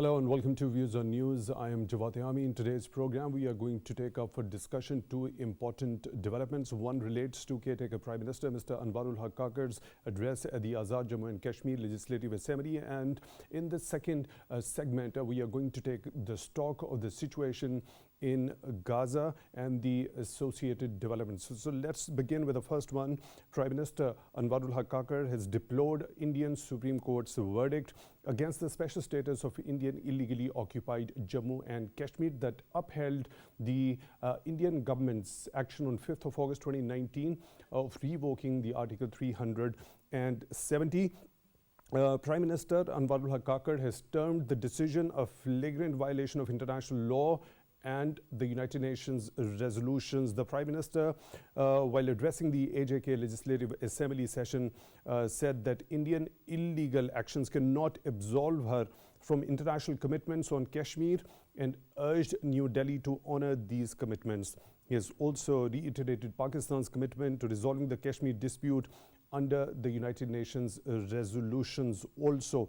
Hello and welcome to Views on News. I am Jawad. Tehami. In today's program, we are going to take up for discussion two important developments. One relates to caretaker Prime Minister Mr. Anwarul Haq Kakar's address at the Azad Jammu and Kashmir Legislative Assembly. And in the second segment, we are going to take the stock of the situation in Gaza and the associated developments. So let's begin with the first one. Prime Minister Anwarul Haq Kakar has deplored Indian Supreme Court's verdict against the special status of Indian illegally occupied Jammu and Kashmir that upheld the Indian government's action on 5th of August 2019 of revoking the Article 370. Prime Minister Anwarul Haq Kakar has termed the decision a flagrant violation of international law and the United Nations resolutions. The Prime Minister, while addressing the AJK Legislative Assembly session, said that Indian illegal actions cannot absolve her from international commitments on Kashmir and urged New Delhi to honor these commitments. He has also reiterated Pakistan's commitment to resolving the Kashmir dispute under the United Nations resolutions also.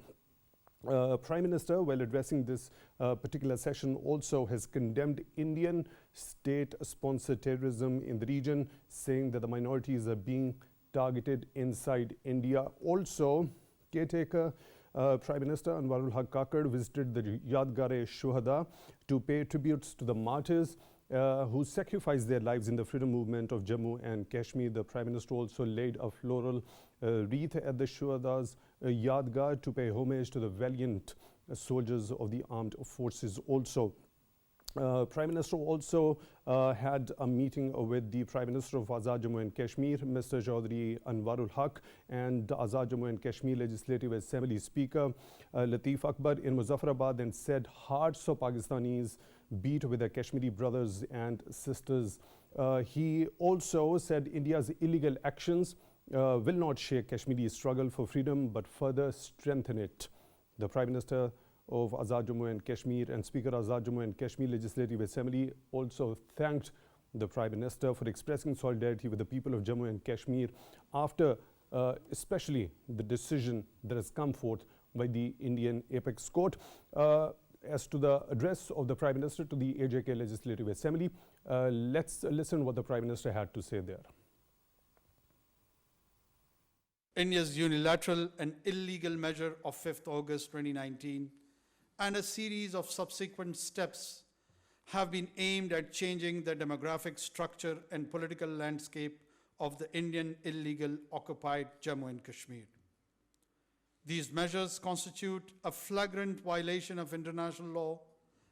Prime Minister, while addressing this particular session, also has condemned Indian state-sponsored terrorism in the region, saying that the minorities are being targeted inside India. Also, caretaker Prime Minister Anwarul Haq Kakar visited the Yadgar-e-Shuhada to pay tributes to the martyrs who sacrificed their lives in the freedom movement of Jammu and Kashmir. The Prime Minister also laid a floral wreath at the Shuhada's Yadgar to pay homage to the valiant soldiers of the armed forces also. Prime Minister also had a meeting with the Prime Minister of Azad Jammu and Kashmir, Mr. Chaudhry Anwarul Haq, and Azad Jammu and Kashmir Legislative Assembly Speaker Latif Akbar in Muzaffarabad, and said hearts of Pakistanis beat with their Kashmiri brothers and sisters. He also said India's illegal actions will not shake Kashmiri struggle for freedom but further strengthen it. The Prime Minister of Azad Jammu and Kashmir and Speaker Azad Jammu and Kashmir Legislative Assembly also thanked the Prime Minister for expressing solidarity with the people of Jammu and Kashmir after especially the decision that has come forth by the Indian Apex Court. As to the address of the Prime Minister to the AJK Legislative Assembly, let's listen what the Prime Minister had to say there. India's unilateral and illegal measure of 5th August 2019 and a series of subsequent steps have been aimed at changing the demographic structure and political landscape of the Indian illegal occupied Jammu and Kashmir. These measures constitute a flagrant violation of international law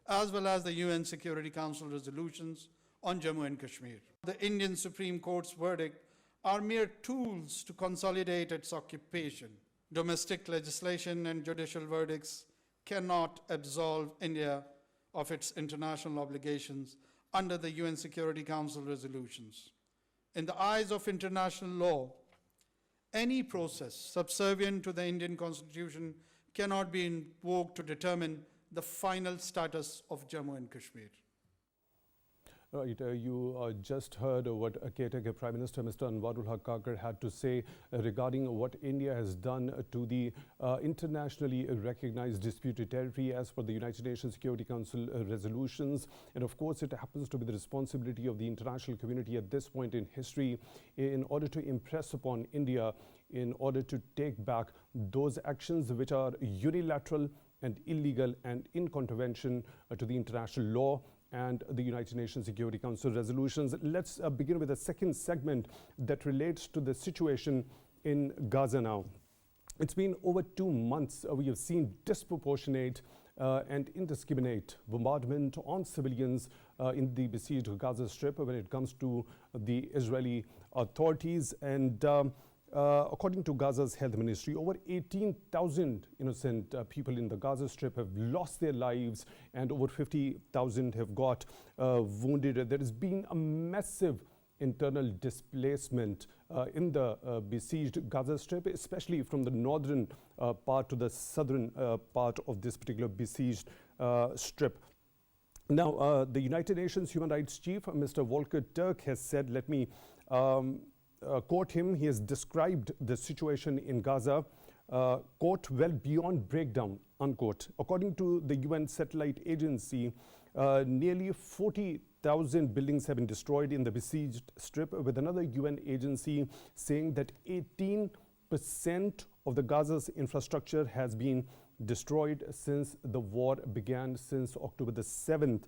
as well as the UN Security Council resolutions on Jammu and Kashmir. The Indian Supreme Court's verdict are mere tools to consolidate its occupation. Domestic legislation and judicial verdicts cannot absolve India of its international obligations under the UN Security Council resolutions. In the eyes of international law, any process subservient to the Indian Constitution cannot be invoked to determine the final status of Jammu and Kashmir. Right, you just heard what caretaker Prime Minister Mr. Anwarul Haq Kakar had to say regarding what India has done to the internationally recognized disputed territory as per the United Nations Security Council resolutions. And of course, it happens to be the responsibility of the international community at this point in history in order to impress upon India, in order to take back those actions which are unilateral and illegal and in contravention to the international law and the United Nations Security Council resolutions. Let's begin with the second segment that relates to the situation in Gaza now. It's been over 2 months. We have seen disproportionate and indiscriminate bombardment on civilians in the besieged Gaza Strip when it comes to the Israeli authorities. And according to Gaza's health ministry, over 18,000 innocent people in the Gaza Strip have lost their lives and over 50,000 have got wounded. There has been a massive internal displacement in the besieged Gaza Strip, especially from the northern part to the southern part of this particular besieged strip. Now, the United Nations Human Rights Chief, Mr. Volker Turk, has said, let me quote him, he has described the situation in Gaza quote, well beyond breakdown, unquote. According to the UN satellite agency, nearly 40,000 buildings have been destroyed in the besieged strip, with another UN agency saying that 18% of the Gaza's infrastructure has been destroyed since the war began, since October the 7th.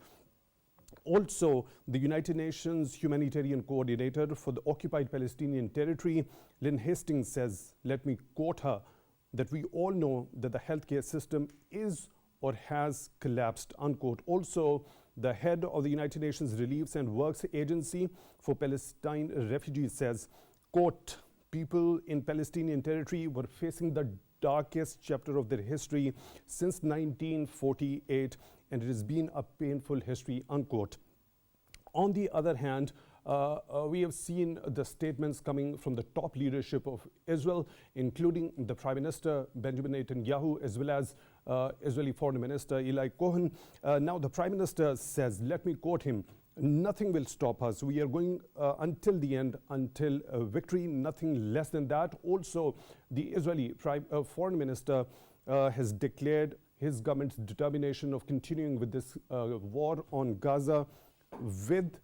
Also, the United Nations humanitarian coordinator for the occupied Palestinian territory, Lynn Hastings, says, let me quote her, that we all know that the healthcare system is or has collapsed, unquote. Also, the head of the United Nations Relief and Works Agency for Palestine Refugees says, quote, people in Palestinian territory were facing the darkest chapter of their history since 1948, and it has been a painful history, unquote. On the other hand, we have seen the statements coming from the top leadership of Israel, including the Prime Minister Benjamin Netanyahu, as well as Israeli Foreign Minister Naela Chohan. Now, the Prime Minister says, let me quote him, nothing will stop us. We are going until the end, until victory, nothing less than that. Also, the Israeli Foreign Minister has declared his government's determination of continuing with this war on Gaza with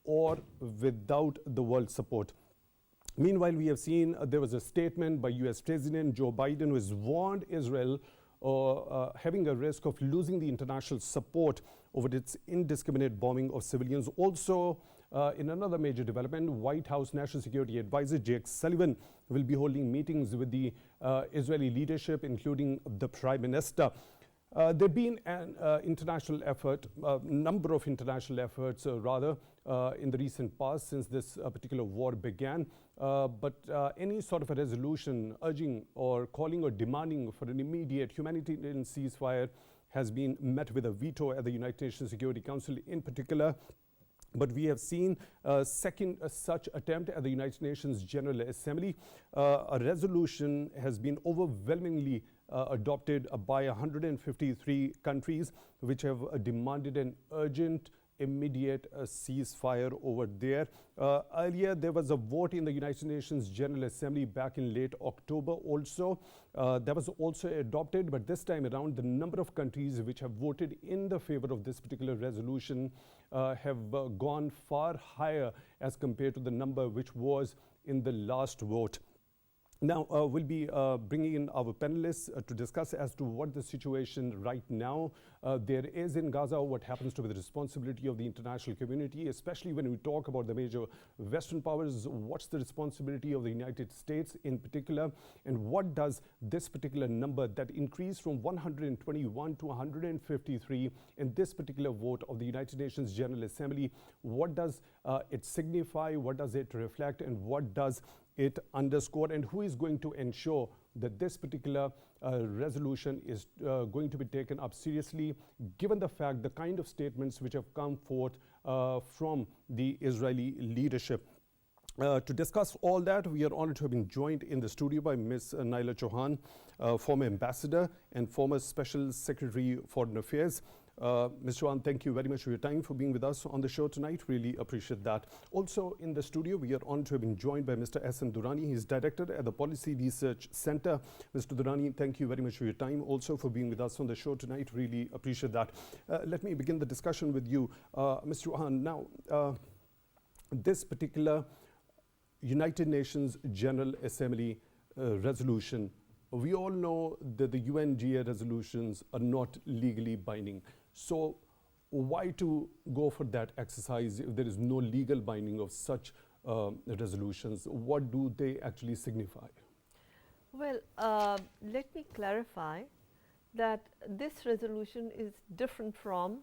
or without the world's support. Meanwhile, we have seen there was a statement by US President Joe Biden, who has warned Israel having a risk of losing the international support over its indiscriminate bombing of civilians. Also, in another major development, White House National Security Advisor Jake Sullivan will be holding meetings with the Israeli leadership, including the Prime Minister. There have been an international effort, a number of international efforts rather, in the recent past since this particular war began. But any sort of a resolution urging or calling or demanding for an immediate humanitarian ceasefire has been met with a veto at the United Nations Security Council in particular. But we have seen a second such attempt at the United Nations General Assembly. A resolution has been overwhelmingly adopted by 153 countries, which have demanded an urgent, immediate ceasefire over there. Earlier, there was a vote in the United Nations General Assembly back in late October also. That was also adopted, but this time around, the number of countries which have voted in the favor of this particular resolution have gone far higher as compared to the number which was in the last vote. Now, we'll be bringing in our panelists to discuss as to what the situation right now there is in Gaza, what happens to be the responsibility of the international community, especially when we talk about the major Western powers. What's the responsibility of the United States in particular, and what does this particular number that increased from 121 to 153 in this particular vote of the United Nations General Assembly, what does it signify, what does it reflect, and what does it underscore, and who is going to ensure that this particular resolution is going to be taken up seriously, given the fact, the kind of statements which have come forth from the Israeli leadership. To discuss all that, we are honored to have been joined in the studio by Ms. Naela Chohan, former ambassador and former special secretary for Foreign Affairs. Ms. Chohan, thank you very much for your time, for being with us on the show tonight. Really appreciate that. Also in the studio, we are honored to have been joined by Mr. Ahsan Durrani. He's director at the Policy Research Center. Mr. Durrani, thank you very much for your time, also for being with us on the show tonight. Really appreciate that. Let me begin the discussion with you, Mr. Chohan. Now, this particular United Nations General Assembly resolution, we all know that the UNGA resolutions are not legally binding. So why to go for that exercise if there is no legal binding of such resolutions? What do they actually signify? Well, let me clarify that this resolution is different from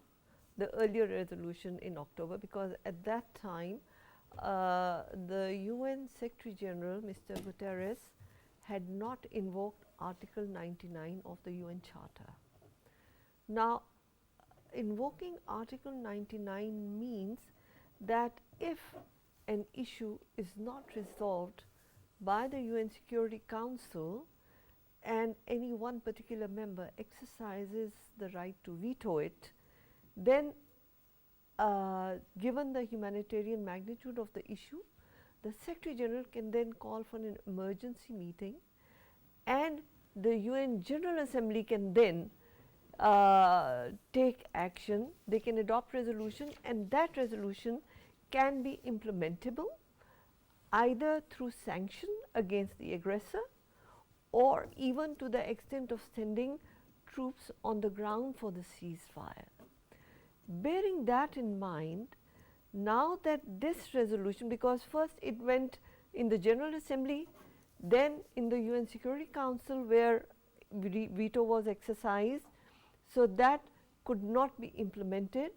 the earlier resolution in October, because at that time the UN Secretary General, Mr. Guterres, had not invoked Article 99 of the UN Charter. Now, invoking Article 99 means that if an issue is not resolved by the UN Security Council and any one particular member exercises the right to veto it, then given the humanitarian magnitude of the issue, the Secretary General can then call for an emergency meeting and the UN General Assembly can then take action. They can adopt resolution, and that resolution can be implementable either through sanction against the aggressor or even to the extent of sending troops on the ground for the ceasefire. Bearing that in mind, now that this resolution, because first it went in the General Assembly, then in the UN Security Council where veto was exercised, so that could not be implemented.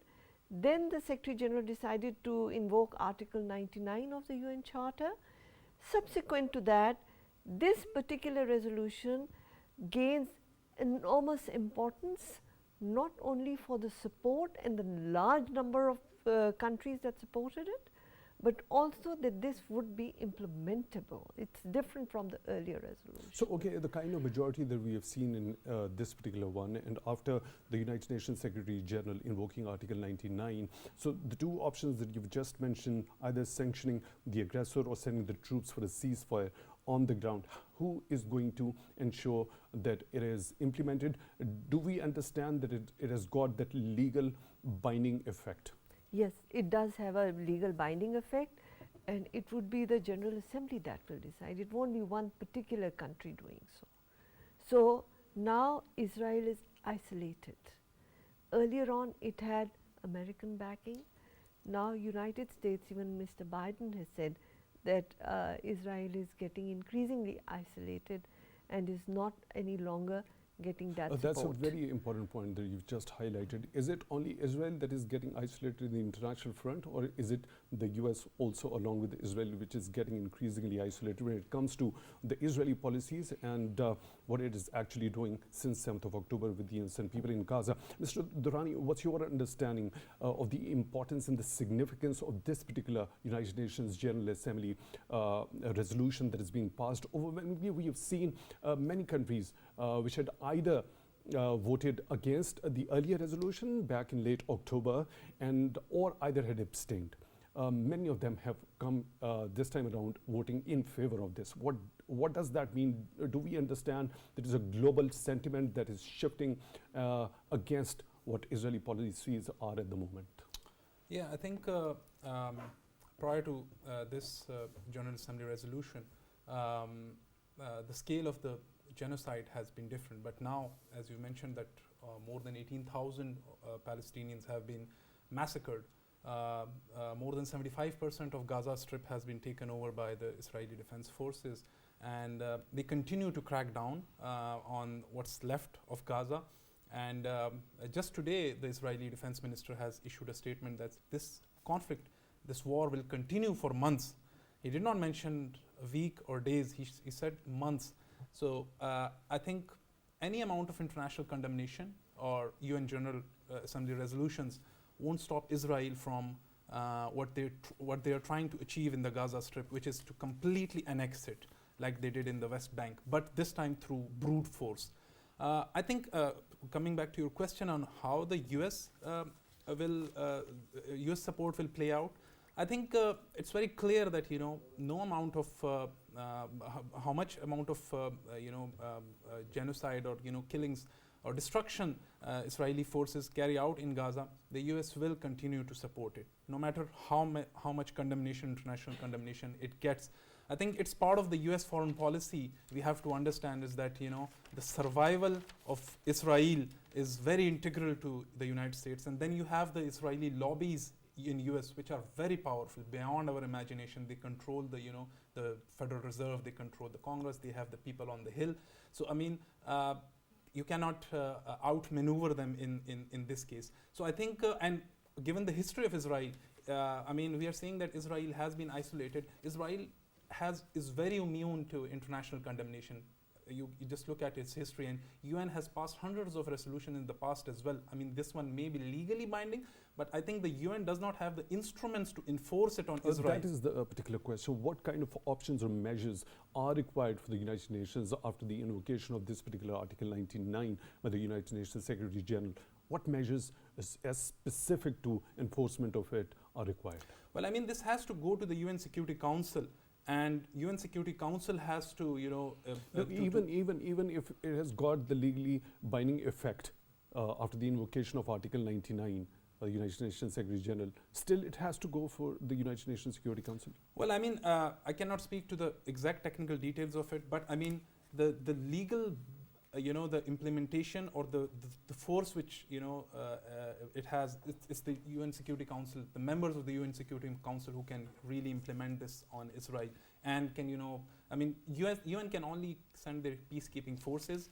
Then the Secretary General decided to invoke Article 99 of the UN Charter. Subsequent to that, this particular resolution gains enormous importance, not only for the support and the large number of countries that supported it, but also that this would be implementable. It's different from the earlier resolution. So, okay, the kind of majority that we have seen in this particular one, and after the United Nations Secretary General invoking Article 99, so the two options that you've just mentioned, either sanctioning the aggressor or sending the troops for a ceasefire on the ground, who is going to ensure that it is implemented? Do we understand that it has got that legal binding effect? Yes, it does have a legal binding effect, and it would be the General Assembly that will decide. It won't be one particular country doing so. So now Israel is isolated. Earlier on it had American backing. Now United States, even Mr. Biden has said that Israel is getting increasingly isolated and is not any longer getting that support. That's a very important point that you've just highlighted. Is it only Israel that is getting isolated in the international front, or is it the US also along with Israel which is getting increasingly isolated when it comes to the Israeli policies and what it is actually doing since 7th of October with the innocent people in Gaza? Mr. Durrani, what's your understanding of the importance and the significance of this particular United Nations General Assembly resolution that is being passed? Overwhelmingly, we have seen many countries which had either voted against the earlier resolution back in late October and or either had abstained. Many of them have come this time around voting in favor of this. What does that mean? Do we understand that is a global sentiment that is shifting against what Israeli policies are at the moment? Yeah, I think prior to this General Assembly resolution, the scale of the genocide has been different, but now, as you mentioned, that more than 18,000 Palestinians have been massacred. More than 75% of Gaza Strip has been taken over by the Israeli Defense Forces, and they continue to crack down on what's left of Gaza. And just today, the Israeli Defense Minister has issued a statement that this conflict, this war will continue for months. He did not mention a week or days, he said months. So I think any amount of international condemnation or UN General Assembly resolutions won't stop Israel from what they are trying to achieve in the Gaza Strip, which is to completely annex it like they did in the West Bank, but this time through brute force. I think coming back to your question on how the US US support will play out, I think it's very clear that no amount of how much amount of genocide or killings or destruction Israeli forces carry out in Gaza, the US will continue to support it, no matter how much condemnation, international condemnation it gets. I think it's part of the US foreign policy. We have to understand is that the survival of Israel is very integral to the United States, and then you have the Israeli lobbies in US which are very powerful beyond our imagination. They control the Federal Reserve, they control the Congress, they have the people on the Hill. So I mean, you cannot outmaneuver them in this case. So I think, and given the history of Israel, I mean, we are seeing that Israel has been isolated. Israel is very immune to international condemnation. You just look at its history, and UN has passed hundreds of resolutions in the past as well. I mean, this one may be legally binding, but I think the UN does not have the instruments to enforce it on Israel. That is the particular question. What kind of options or measures are required for the United Nations after the invocation of this particular Article 99 by the United Nations Secretary General? What measures as specific to enforcement of it are required? Well, I mean, this has to go to the UN Security Council and UN Security Council has to, No, even if it has got the legally binding effect after the invocation of Article 99, United Nations Secretary General, still it has to go for the United Nations Security Council. Well, I mean, I cannot speak to the exact technical details of it, but I mean, the legal, the implementation or the force which, it has, it's the UN Security Council, the members of the UN Security Council who can really implement this on Israel and can, I mean, UN can only send their peacekeeping forces,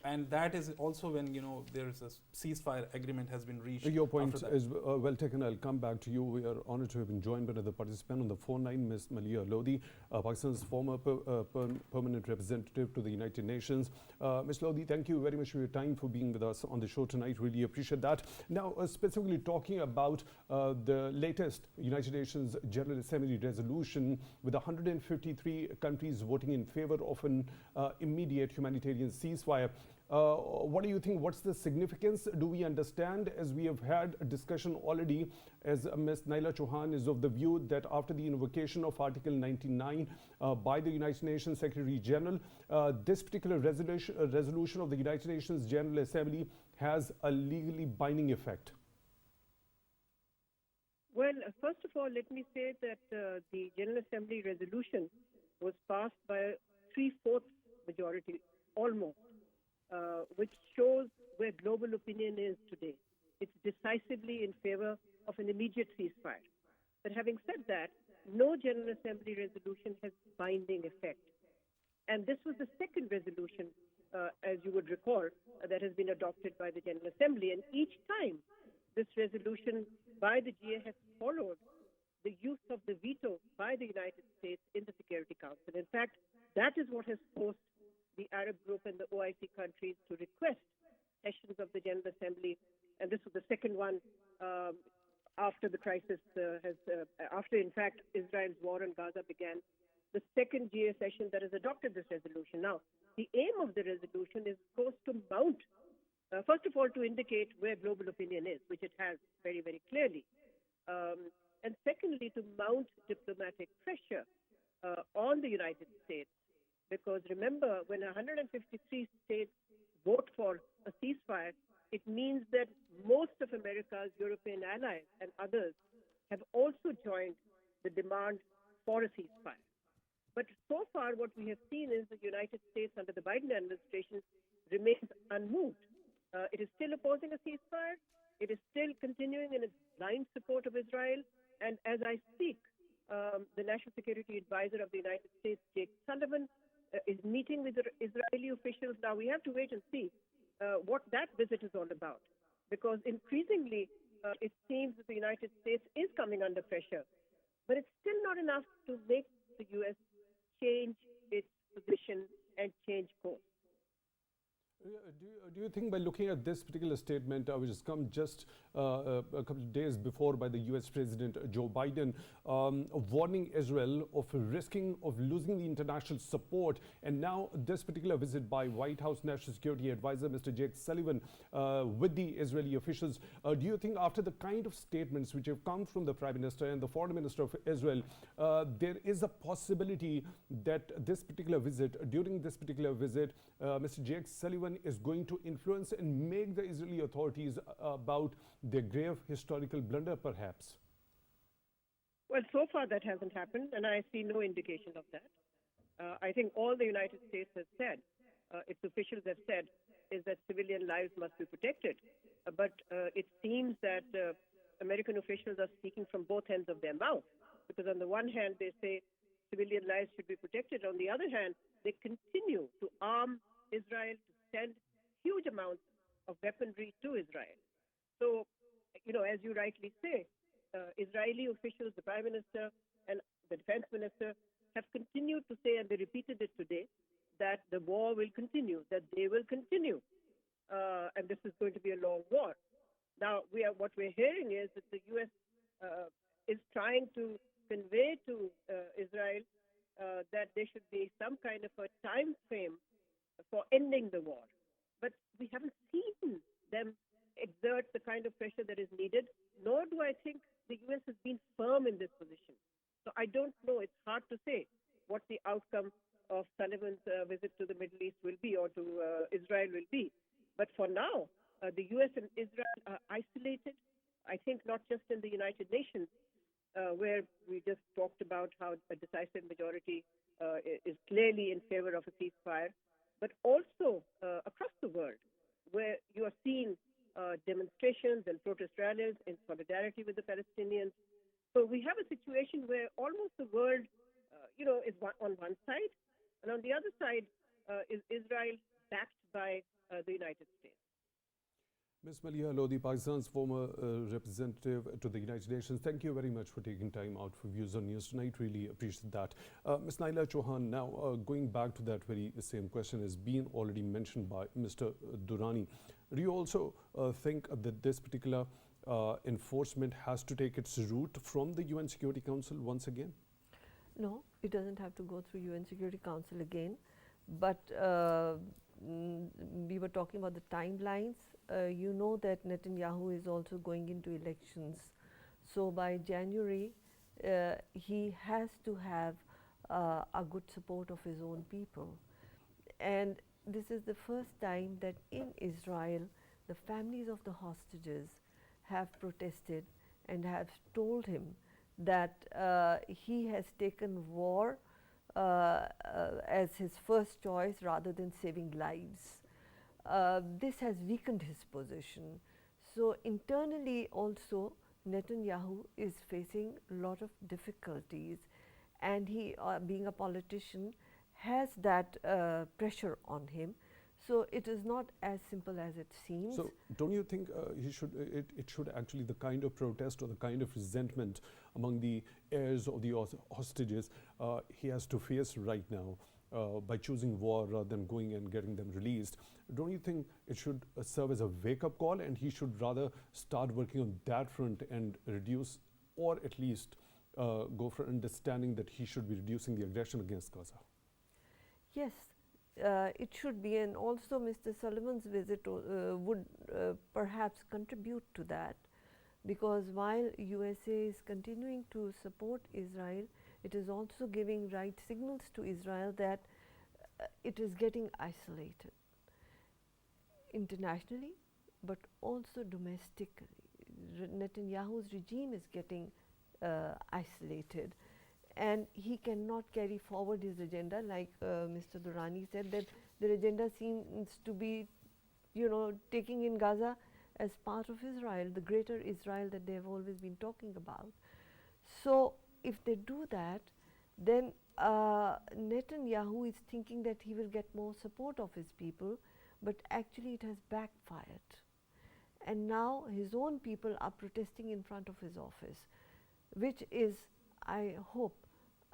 and that is also when, there is a ceasefire agreement has been reached. Your point is well taken. I'll come back to you. We are honored to have been joined by another participant on the phone line, Ms. Maliha Lodhi, Pakistan's former permanent representative to the United Nations. Ms. Lodhi, thank you very much for your time, for being with us on the show tonight. Really appreciate that. Now, specifically talking about the latest United Nations General Assembly resolution with 153 countries voting in favor of an immediate humanitarian ceasefire. What do you think? What's the significance? Do we understand, as we have had a discussion already, as Ms. Naela Chohan is of the view that after the invocation of Article 99 by the United Nations Secretary General, this particular resolution of the United Nations General Assembly has a legally binding effect? Well, first of all, let me say that the General Assembly resolution was passed by a 3/4 majority, almost, which shows where global opinion is today. It's decisively in favor of an immediate ceasefire. But having said that, no General Assembly resolution has binding effect. And this was the second resolution, as you would recall, that has been adopted by the General Assembly. And each time this resolution by the GA has followed the use of the veto by the United States in the Security Council. In fact, that is what has forced the Arab group and the OIC countries to request sessions of the General Assembly. And this was the second one after the crisis after, in fact, Israel's war on Gaza began. The second GA session that has adopted this resolution. Now, the aim of the resolution is, of course, to mount, first of all, to indicate where global opinion is, which it has very, very clearly. And secondly, to mount diplomatic pressure on the United States. Because remember, when 153 states vote for a ceasefire, it means that most of America's European allies and others have also joined the demand for a ceasefire. But so far, what we have seen is the United States under the Biden administration remains unmoved. It is still opposing a ceasefire. It is still continuing in its blind support of Israel. And as I speak, the National Security Advisor of the United States, Jake Sullivan, is meeting with the Israeli officials. Now, we have to wait and see what that visit is all about. Because increasingly, it seems that the United States is coming under pressure. But it's still not enough to make the U.S. change its position and change course. Do you think by looking at this particular statement, which has come just a couple of days before by the US President Joe Biden, warning Israel of risking of losing the international support, and now this particular visit by White House National Security Advisor Mr. Jake Sullivan with the Israeli officials, do you think after the kind of statements which have come from the Prime Minister and the Foreign Minister of Israel, there is a possibility that this particular visit, during this particular visit, Mr. Jake Sullivan is going to influence and make the Israeli authorities about their grave historical blunder, perhaps? Well, so far that hasn't happened, and I see no indication of that. I think all the United States has said, its officials have said, is that civilian lives must be protected. But it seems that American officials are speaking from both ends of their mouth, because on the one hand, they say civilian lives should be protected. On the other hand, they continue to arm Israel, to send huge amounts of weaponry to Israel. So, as you rightly say, Israeli officials, the Prime Minister and the Defense Minister have continued to say, and they repeated it today, that the war will continue, that they will continue. And this is going to be a long war. Now, what we're hearing is that the U.S. Is trying to convey to Israel that there should be some kind of a time frame for ending the war. But we haven't seen them exert the kind of pressure that is needed, nor do I think the U.S. has been firm in this position. So I don't know, it's hard to say. what the outcome of Sullivan's visit to the Middle East will be, or to Israel will be. But for now, the U.S. and Israel are isolated. I think not just in the United Nations, where we just talked about how a decisive majority is clearly in favor of a ceasefire, but also across the world, where you are seeing demonstrations and protest rallies in solidarity with the Palestinians. So we have a situation where almost the world, is on one side, and on the other side is Israel backed by the United States. Ms. Maliha Lodhi, Pakistan's former representative to the United Nations, thank you very much for taking time out for Views on News tonight. Really appreciate that. Ms. Naela Chohan, now going back to that very same question has been already mentioned by Mr. Durrani. Do you also think that this particular enforcement has to take its route from the UN Security Council once again? No, it doesn't have to go through UN Security Council again. But we were talking about the timelines. You know that Netanyahu is also going into elections. So by January, he has to have a good support of his own people. And this is the first time that in Israel, the families of the hostages have protested and have told him that he has taken war as his first choice rather than saving lives. This has weakened his position. So internally also, Netanyahu is facing a lot of difficulties, and he, being a politician, has that pressure on him. So it is not as simple as it seems. So don't you think it should actually, the kind of protest or the kind of resentment among the heirs of the hostages he has to face right now by choosing war rather than going and getting them released, don't you think it should serve as a wake-up call, and he should rather start working on that front and reduce, or at least go for understanding that he should be reducing the aggression against Gaza? Yes, it should be, and also Mr. Sullivan's visit would perhaps contribute to that, because while USA is continuing to support Israel, it is also giving right signals to Israel that it is getting isolated internationally, but also domestically. Netanyahu's regime is getting isolated, and he cannot carry forward his agenda, like Mr. Durrani said, that their agenda seems to be, taking in Gaza as part of Israel, the greater Israel that they have always been talking about. So if they do that, then Netanyahu is thinking that he will get more support of his people, but actually it has backfired. And now his own people are protesting in front of his office, which is, I hope,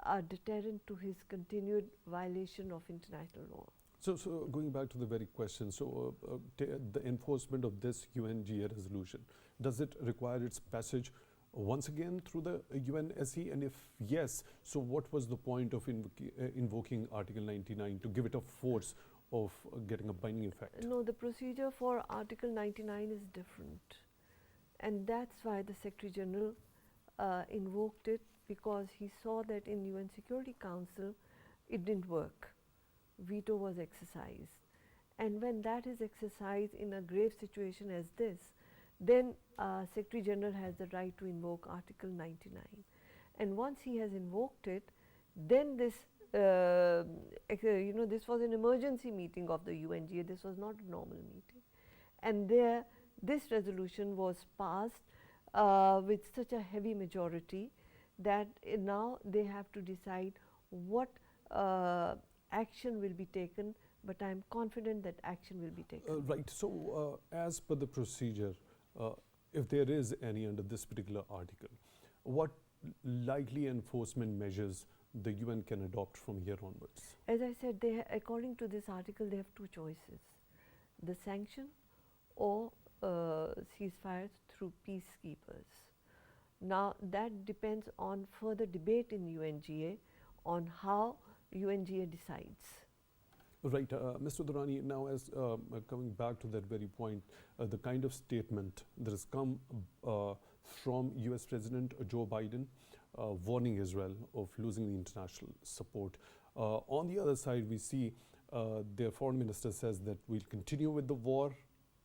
a deterrent to his continued violation of international law. So going back to the very question, so the enforcement of this UNGA resolution, does it require its passage once again through the UNSC? And if yes, so what was the point of invoking Article 99 to give it a force of getting a binding effect? No, the procedure for Article 99 is different. And that's why the Secretary General invoked it, because he saw that in UN Security Council it didn't work. Veto was exercised. And when that is exercised in a grave situation as this, then Secretary General has the right to invoke Article 99. And once he has invoked it, then this, this was an emergency meeting of the UNGA, this was not a normal meeting. And there, this resolution was passed with such a heavy majority that now they have to decide what action will be taken, but I am confident that action will be taken. Right. So as per the procedure, if there is any under this particular article, what likely enforcement measures the UN can adopt from here onwards? As I said, according to this article, they have two choices: the sanction or ceasefire through peacekeepers. Now that depends on further debate in UNGA on how UNGA decides. Right, Mr. Durrani, now as coming back to that very point, the kind of statement that has come from US President Joe Biden warning Israel of losing the international support. On the other side, we see their foreign minister says that we'll continue with the war,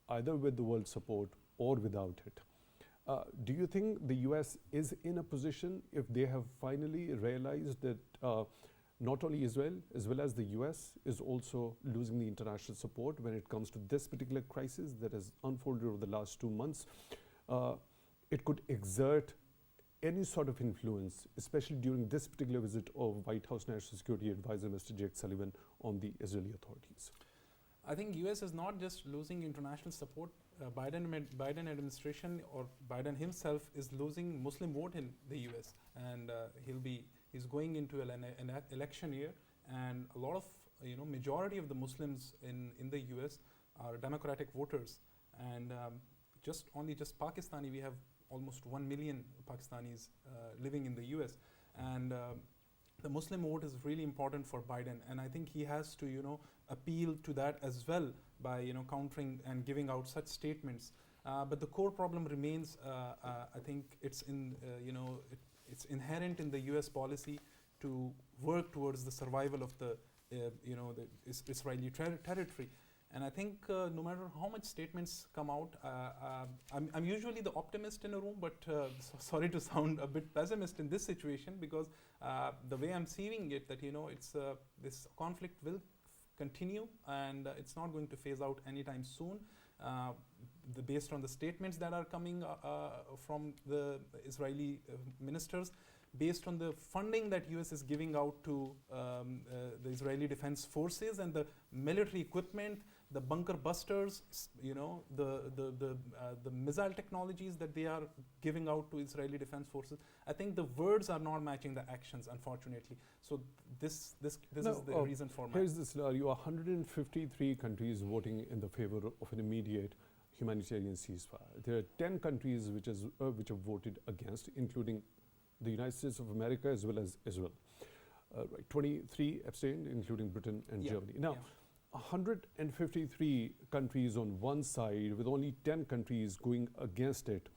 either with the world support or without it. Do you think the US is in a position, if they have finally realized that not only Israel as well as the US is also losing the international support when it comes to this particular crisis that has unfolded over the last 2 months, it could exert any sort of influence, especially during this particular visit of White House National Security Advisor Mr. Jake Sullivan on the Israeli authorities? I think US is not just losing international support. Biden administration or Biden himself is losing Muslim vote in the US, and he's going into an election year, and a lot of majority of the Muslims in the US are Democratic voters, and just Pakistani, we have almost 1 million Pakistanis living in the US, and the Muslim vote is really important for Biden, and I think he has to appeal to that as well by countering and giving out such statements. But the core problem remains. I think it's it's inherent in the US policy to work towards the survival of the Israeli territory. And I think no matter how much statements come out, I'm usually the optimist in a room, but sorry to sound a bit pessimist in this situation, because the way I'm seeing it, that this conflict will continue, and it's not going to phase out anytime soon. Based on the statements that are coming from the Israeli ministers, based on the funding that US is giving out to the Israeli Defense Forces and the military equipment, the bunker busters, the missile technologies that they are giving out to Israeli Defense Forces. I think the words are not matching the actions, unfortunately. So this is the reason for my... Here's the scenario: 153 countries voting in the favor of an immediate humanitarian ceasefire. There are 10 countries which have voted against, including the United States of America as well as Israel. 23 abstained, including Britain and Germany. Now, 153 countries on one side, with only 10 countries going against it.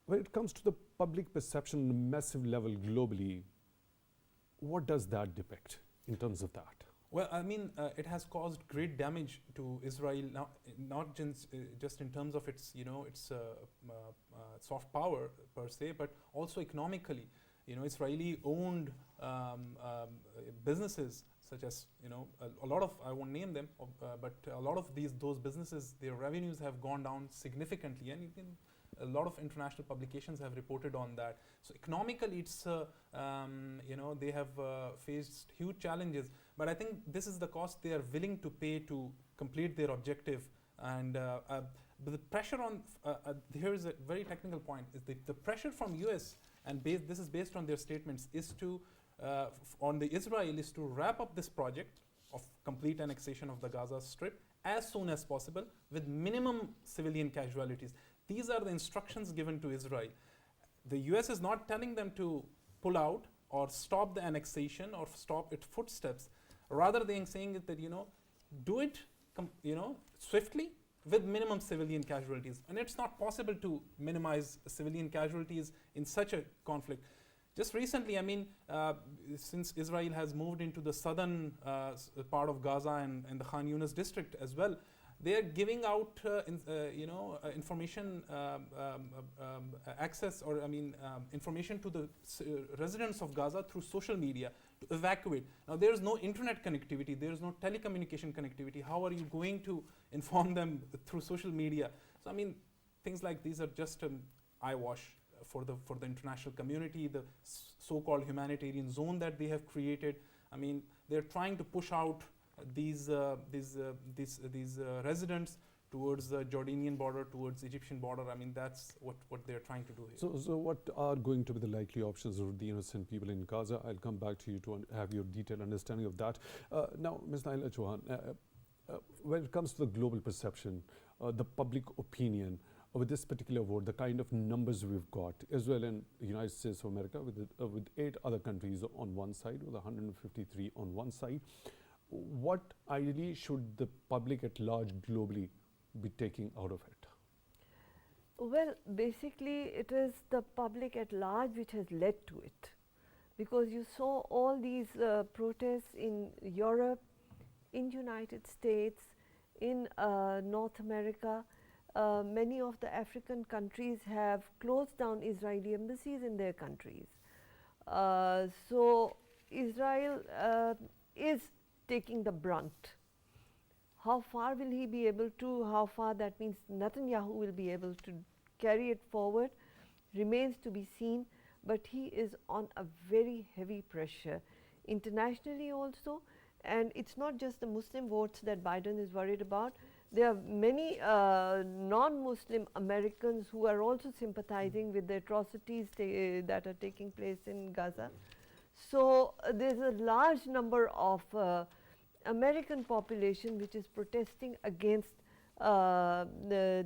When it comes to the public perception on a massive level globally, what does that depict in terms of that? Well, I mean, it has caused great damage to Israel, not just in terms of its, soft power per se, but also economically. Israeli-owned businesses, such as a lot of, I won't name them, but a lot of those businesses, their revenues have gone down significantly, and a lot of international publications have reported on that. So economically, it's they have faced huge challenges. But I think this is the cost they are willing to pay to complete their objective. And but the pressure on here is a very technical point: is the pressure from US, and this is based on their statements, is to on the Israel is to wrap up this project of complete annexation of the Gaza Strip as soon as possible with minimum civilian casualties. These are the instructions given to Israel. The US is not telling them to pull out or stop the annexation or stop its footsteps. Rather, they are saying that do it swiftly with minimum civilian casualties. And it's not possible to minimize civilian casualties in such a conflict. Just recently, I mean, since Israel has moved into the southern part of Gaza and the Khan Yunis district as well, they are giving out information access, or information to the residents of Gaza through social media to evacuate. Now, there is no internet connectivity, there is no telecommunication connectivity. How are you going to inform them through social media? So, I mean, things like these are just an eyewash for the international community. The so-called humanitarian zone that they have created. I mean, they're trying to push out these residents towards the Jordanian border, towards the Egyptian border. I mean, that's what they're trying to do here. So what are going to be the likely options of the innocent people in Gaza? I'll come back to you to have your detailed understanding of that. Now, Ms. Naela Chohan, when it comes to the global perception, the public opinion with this particular war, the kind of numbers we've got, Israel and the United States of America with 8 other countries on one side, with 153 on one side, what ideally should the public at large globally be taking out of it? Well, basically, it is the public at large which has led to it, because you saw all these protests in Europe, in United States, in North America. Many of the African countries have closed down Israeli embassies in their countries. So Israel is taking the brunt. How far will he be able to, how far that means Netanyahu will be able to carry it forward remains to be seen, but he is on a very heavy pressure internationally also. And it's not just the Muslim votes that Biden is worried about. There are many non-Muslim Americans who are also sympathizing with the atrocities that are taking place in Gaza. So there's a large number of American population which is protesting against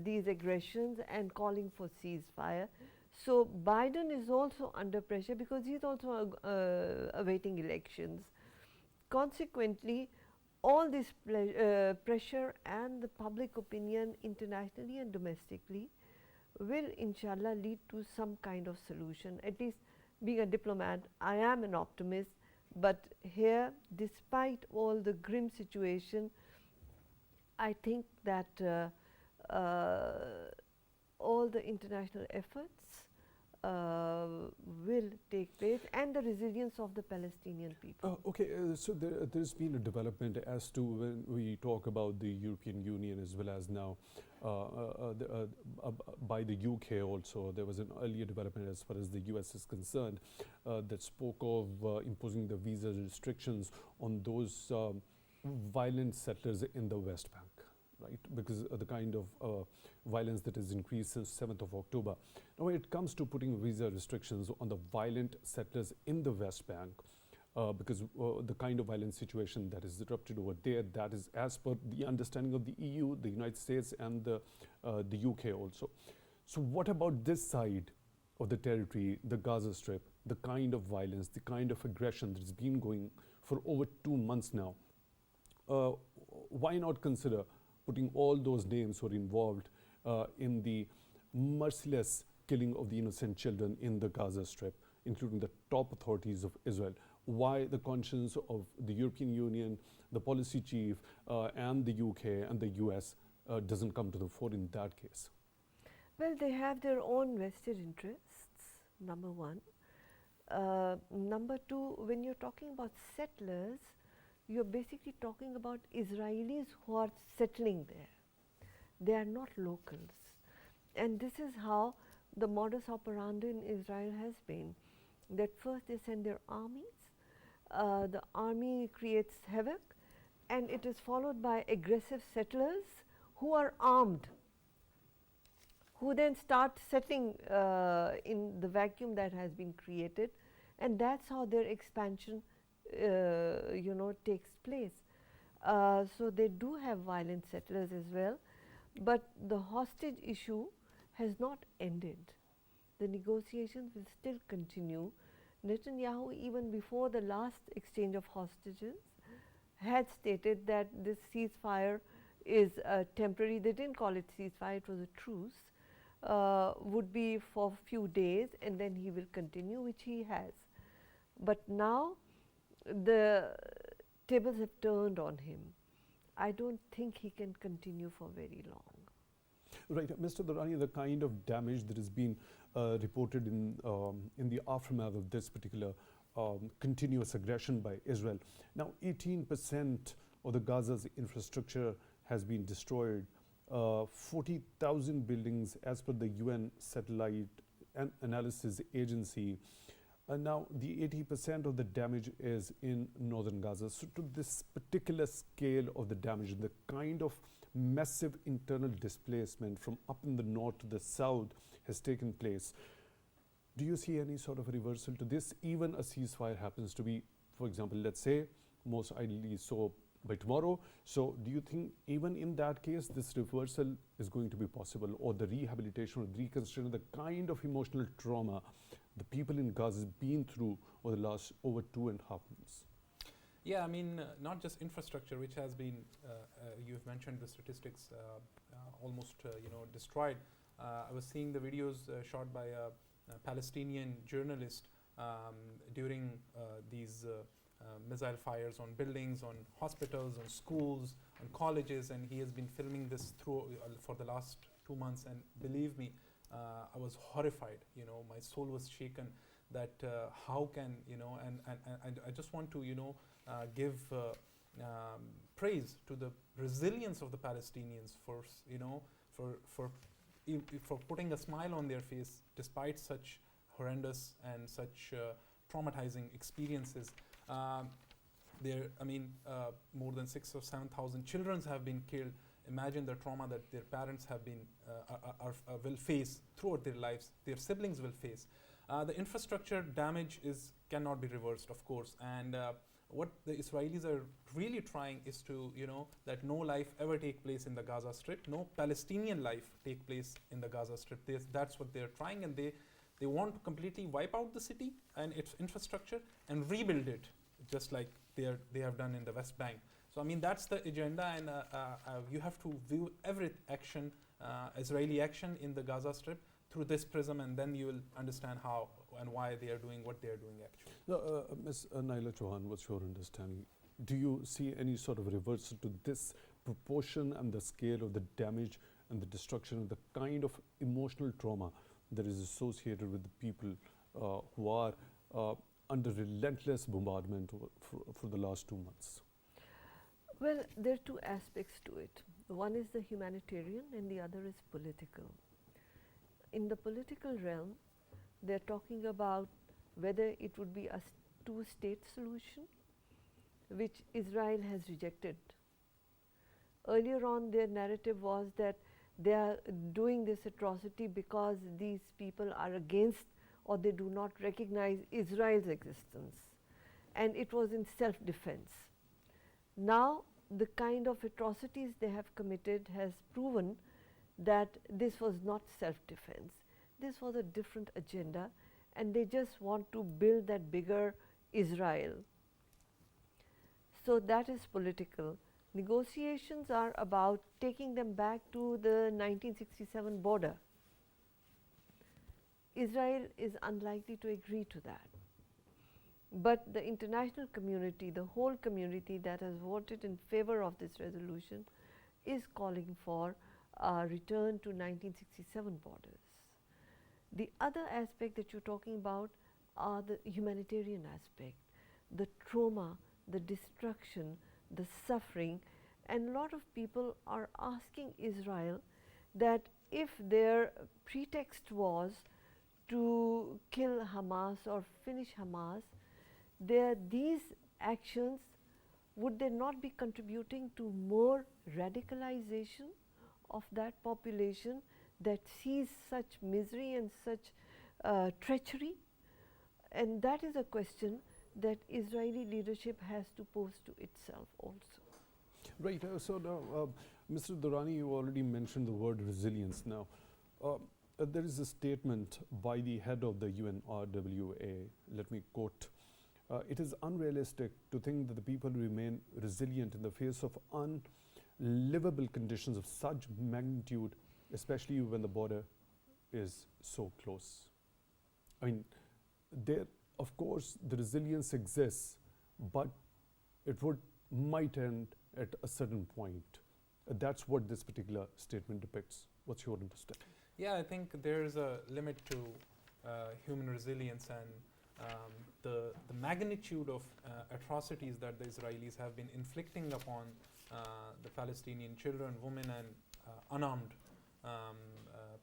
these aggressions and calling for ceasefire. So Biden is also under pressure because he's also awaiting elections. Consequently, all this pressure and the public opinion internationally and domestically will inshallah lead to some kind of solution. At least being a diplomat, I am an optimist, but here, despite all the grim situation, I think that all the international efforts will take place, and the resilience of the Palestinian people. So there's been a development as to when we talk about the European Union as well as now by the UK also. There was an earlier development as far as the US is concerned that spoke of imposing the visa restrictions on those violent settlers in the West Bank, right? Because of the kind of violence that has increased since 7th of October. Now, when it comes to putting visa restrictions on the violent settlers in the West Bank, because the kind of violent situation that is erupted over there, that is as per the understanding of the EU, the United States, and the UK also. So what about this side of the territory, the Gaza Strip, the kind of violence, the kind of aggression that has been going for over 2 months now? Why not consider putting all those names who are involved in the merciless killing of the innocent children in the Gaza Strip, including the top authorities of Israel? Why the conscience of the European Union, the policy chief, and the UK and the US doesn't come to the fore in that case? Well, they have their own vested interests, number one. Number two, when you're talking about settlers, you're basically talking about Israelis who are settling there. They are not locals. And this is how the modus operandi in Israel has been, that first they send their armies, the army creates havoc, and it is followed by aggressive settlers who are armed, who then start settling in the vacuum that has been created, and that's how their expansion takes place. So they do have violent settlers as well, but the hostage issue has not ended. The negotiations will still continue. Netanyahu, even before the last exchange of hostages, had stated that this ceasefire is temporary. They didn't call it ceasefire, it was a truce, would be for a few days, and then he will continue, which he has. But now the tables have turned on him. I don't think he can continue for very long. Right, Mr. Durrani, the kind of damage that has been reported in the aftermath of this particular continuous aggression by Israel. Now, 18% of the Gaza's infrastructure has been destroyed. 40,000 buildings, as per the UN Satellite Analysis Agency. Now, the 80% of the damage is in northern Gaza. So, to this particular scale of the damage, the kind of massive internal displacement from up in the north to the south has taken place. Do you see any sort of reversal to this? Even a ceasefire happens to be, for example, let's say, most ideally so by tomorrow. So do you think even in that case, this reversal is going to be possible, or the rehabilitation or the reconstruction, the kind of emotional trauma the people in Gaza have been through over the last over 2.5 months? Yeah, I mean, not just infrastructure, which has been, you've mentioned the statistics, almost, destroyed. I was seeing the videos shot by a Palestinian journalist during these missile fires on buildings, on hospitals, on schools, on colleges, and he has been filming this through for the last 2 months. And believe me, I was horrified. My soul was shaken. That how can and I just want to give praise to the resilience of the Palestinians for for putting a smile on their face despite such horrendous and such traumatizing experiences. More than 6,000 or 7,000 children have been killed. Imagine the trauma that their parents have been will face throughout their lives. Their siblings will face. The infrastructure damage cannot be reversed, of course, and what the Israelis are really trying is to, that no life ever take place in the Gaza Strip, no Palestinian life take place in the Gaza Strip. That's what they're trying, and they want to completely wipe out the city and its infrastructure and rebuild it, just like they have done in the West Bank. So that's the agenda, and you have to view every action, Israeli action in the Gaza Strip through this prism, and then you will understand how and why they are doing what they are doing actually. Ms. Naela Chohan, what's your understanding? Do you see any sort of reversal to this proportion and the scale of the damage and the destruction and the kind of emotional trauma that is associated with the people who are under relentless bombardment for the last 2 months? Well, there are two aspects to it. One is the humanitarian and the other is political. In the political realm, they're talking about whether it would be a two-state solution, which Israel has rejected. Earlier on, their narrative was that they are doing this atrocity because these people are against or they do not recognize Israel's existence, and it was in self-defense. Now, the kind of atrocities they have committed has proven that this was not self-defense. This was a different agenda, and they just want to build that bigger Israel. So that is political. Negotiations are about taking them back to the 1967 border. Israel is unlikely to agree to that. But the international community, the whole community that has voted in favor of this resolution, is calling for a return to 1967 borders. The other aspect that you're talking about are the humanitarian aspect, the trauma, the destruction, the suffering, and a lot of people are asking Israel that if their pretext was to kill Hamas or finish Hamas, these actions, would they not be contributing to more radicalization of that population that sees such misery and such treachery? And that is a question that Israeli leadership has to pose to itself also. Right. So now, Mr. Durrani, you already mentioned the word resilience. Now, there is a statement by the head of the UNRWA. Let me quote. It is unrealistic to think that the people remain resilient in the face of unlivable conditions of such magnitude, especially when the border is so close. I mean, there, of course, the resilience exists, but it might end at a certain point. That's what this particular statement depicts. What's your understanding? Yeah, I think there's a limit to human resilience, and the magnitude of atrocities that the Israelis have been inflicting upon the Palestinian children, women, and unarmed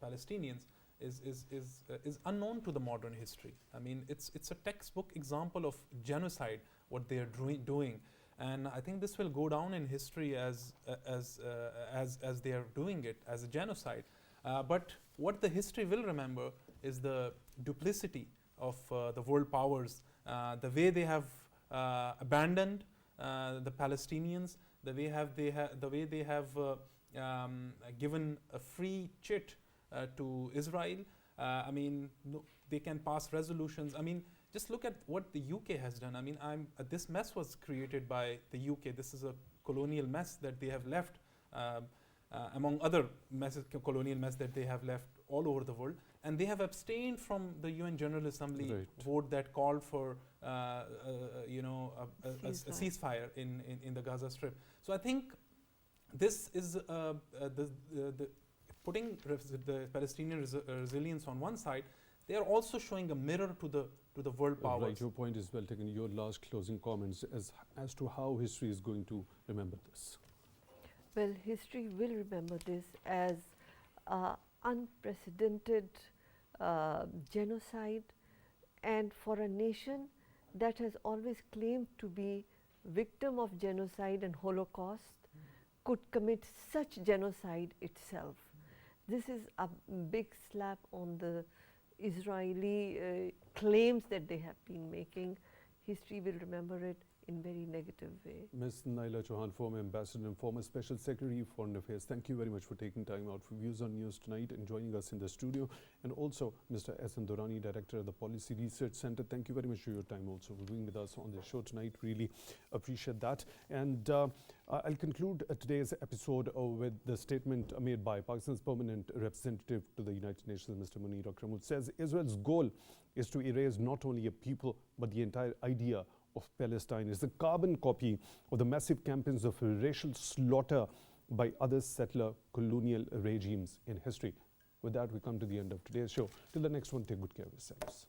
Palestinians is unknown to the modern history. I mean, it's a textbook example of genocide, what they are doing, and I think this will go down in history as they are doing it as a genocide. But what the history will remember is the duplicity of the world powers, the way they have abandoned the Palestinians, the way they have given a free chit to Israel. I mean, they can pass resolutions. I mean, just look at what the UK has done. I mean, this mess was created by the UK. This is a colonial mess that they have left, among other colonial mess that they have left all over the world, and they have abstained from the UN General Assembly Right. vote that called for a ceasefire in the Gaza Strip. So I think this is the putting the Palestinian resilience on one side. They are also showing a mirror to the world powers. Right, your point is well taken. Your last closing comments as to how history is going to remember this. Well, history will remember this as unprecedented genocide, and for a nation that has always claimed to be victim of genocide and Holocaust could commit such genocide itself. This is a big slap on the Israeli claims that they have been making. History will remember it in very negative way. Ms. Naela Chohan, former ambassador and former special secretary of foreign affairs, thank you very much for taking time out for Views on News tonight and joining us in the studio. And also Mr. Ahsan Durrani, Director of the Policy Research Center, thank you very much for your time also for being with us on the show tonight. Really appreciate that. And I'll conclude today's episode with the statement made by Pakistan's permanent representative to the United Nations, Mr. Munir Akram, says Israel's goal is to erase not only a people but the entire idea of Palestine. Is a carbon copy of the massive campaigns of racial slaughter by other settler colonial regimes in history. With that, we come to the end of today's show. Till the next one, take good care of yourselves.